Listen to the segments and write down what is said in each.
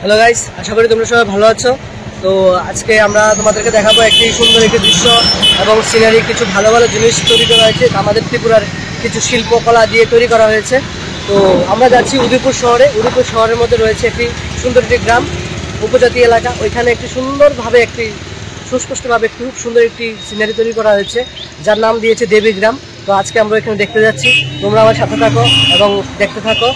Hello guys, আশা করি তোমরা সবাই ভালো আছো। তো আজকে আমরা তোমাদেরকে দেখাবো একটি সুন্দর একটি দৃশ্য এবং সিনারি, কিছু ভালো ভালো জিনিস তৈরি করা হয়েছে আমাদের ত্রিপুরার কিছু শিল্পকলা দিয়ে তৈরি করা হয়েছে। তো আমরা যাচ্ছি উদয়পুর শহরে। উদয়পুর শহরের মধ্যে রয়েছে একটি সুন্দর একটি গ্রাম, উপজাতি এলাকা। ওইখানে একটি সুন্দরভাবে একটি সুস্পষ্টভাবে খুব সুন্দর একটি সিনারি তৈরি করা হয়েছে, যার নাম দিয়েছে দেবী গ্রাম। তো আজকে আমরা এখানে দেখতে যাচ্ছি, তোমরা আমার সাথে থাকো এবং দেখতে থাকো।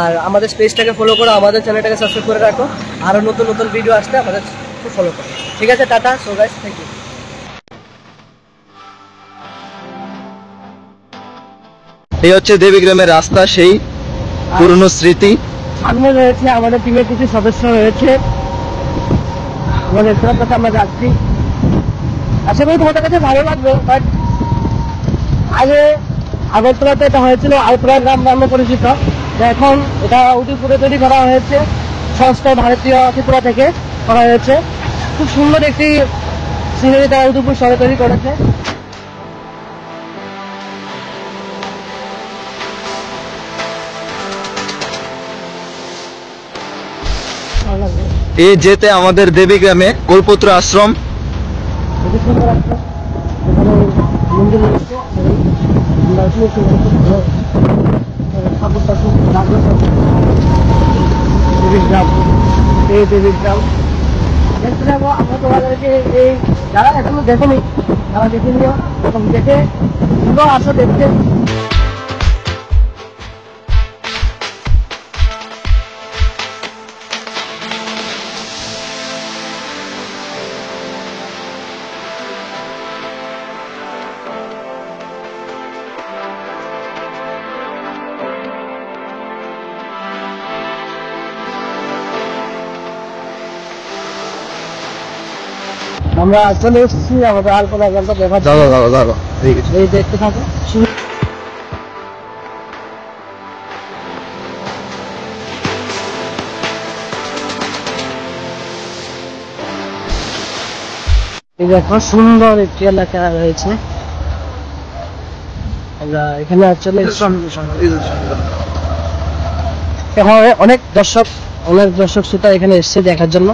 আর আমাদের পেজটাকে ফলো করো, আমাদের চ্যানেলটাকে সাবস্ক্রাইব করে রাখো। আরও নতুন নতুন ভিডিও আসতে আমাদের ফলো করো। ঠিক আছে, টাটা। So guys, thank you. এই হচ্ছে দেবী গ্রামের রাস্তা, সেই পুরনো স্মৃতি। সামনে রয়েছে আমাদের টিমের কিছু সদস্য রয়েছে, আমাদের সবার কাছে আমরা যাচ্ছি। আশা করি তোমাদের কাছে ভালো লাগবে। বাট আগে আগরতলাতে এটা হয়েছিল আলপনা গ্রাম নামে পরিচিত, এখন এটা উদয়পুরে তৈরি করা হয়েছে। সংস্থা ভারতীয় ত্রিপুরা থেকে করা হয়েছে। খুব সুন্দর একটি সিনারি তারা উদয়পুর শহরে তৈরি করেছে। এই যেতে আমাদের দেবী গ্রামে কল্পতরু আশ্রম। খুবই সুন্দর আছে, এখানে মন্দির রয়েছে। দেখতে যাবো আমরা তোমাদেরকে। এই যারা এখনো দেখেনি তারা দেখে নিও এবং দেখে পুরো আসো দেখতে। আমরা চলে এসেছি আমাদের আলপনা গ্রামটা দেখার জন্য। দাদা ঠিক আছে। এই দেখতে থাকো। এই দেখো সুন্দর একটি এলাকা রয়েছে। আমরা এখানে চলে এসেছি। এখানে অনেক দর্শক শ্রোতা এখানে এসছে দেখার জন্য।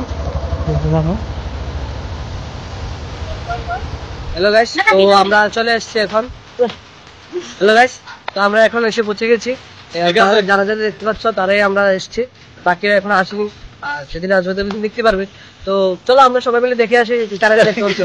হ্যালো গাইস, তো আমরা চলে এসেছি এখন। হ্যালো গাইস, তো আমরা এখন এসে পৌঁছে গেছি। যারা যারা দেখতে পাচ্ছ তারাই আমরা এসেছি, বাকিরা এখন আসেনি। আর সেদিন আসবে দেখতে পারবে। তো চলো আমরা সবাই মিলে দেখে আসি তারা যা দেখতে পাচ্ছি।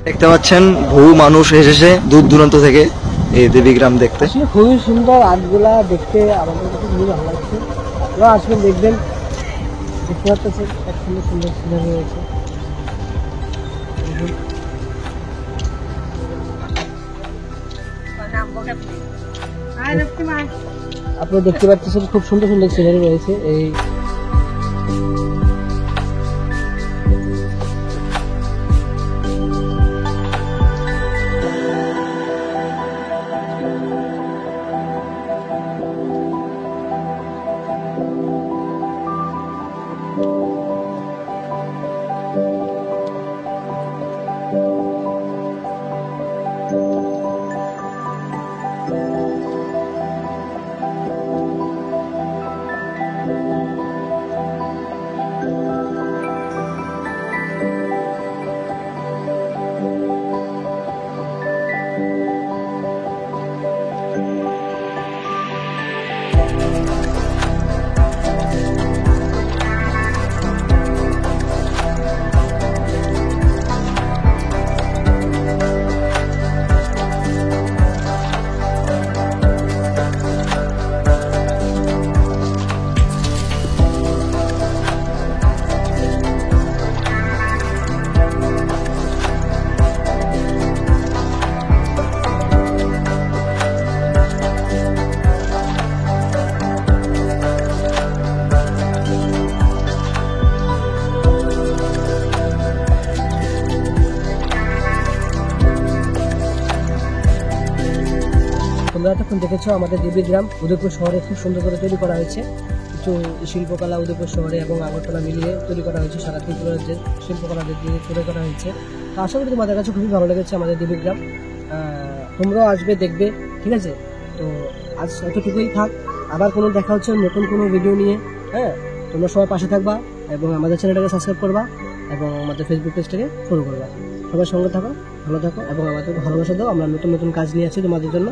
দেখতে পাচ্ছেন বহু মানুষ এসেছে দূর দূরান্ত থেকে এই দেবী গ্রাম দেখতে। খুবই সুন্দর আর্টগুলা দেখতে আমাদের কাছে খুবই ভালো লাগছে। আপনারা আসবেন, দেখবেন। দেখতে পাচ্ছেন এক সুন্দর সুন্দর সিনারি রয়েছে। আপনারা দেখতে পাচ্ছেন খুব সুন্দর সুন্দর সিনারি রয়েছে এই তোমরা এতক্ষণ দেখেছো আমাদের দেবীগ্রাম উদয়পুর শহরে খুব সুন্দর করে তৈরি করা হয়েছে। কিছু শিল্পকলা উদয়পুর শহরে এবং আগরতলা মিলিয়ে তৈরি করা হয়েছে, সারা ত্রিপুরার যে শিল্পকলাদের দিয়ে তৈরি করা হয়েছে। তো আশা করি তোমাদের কাছে খুবই ভালো লেগেছে আমাদের দেবীগ্রাম। তোমরাও আসবে, দেখবে, ঠিক আছে? তো আজ এতটুকুই থাক, আবার কোনো দেখা হচ্ছে নতুন কোনো ভিডিও নিয়ে। হ্যাঁ, তোমরা সবাই পাশে থাকবা এবং আমাদের চ্যানেলটাকে সাবস্ক্রাইব করবা এবং আমাদের ফেসবুক পেজটাকে ফলো করবা। সবার সঙ্গে থাকো, ভালো থাকো এবং আমাদের ভালোবাসা দাও। আমরা নতুন নতুন কাজ নিয়ে আছি তোমাদের জন্য।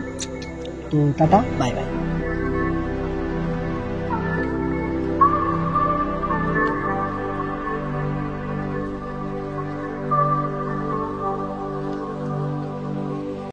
তো টাটা, বাই বাই।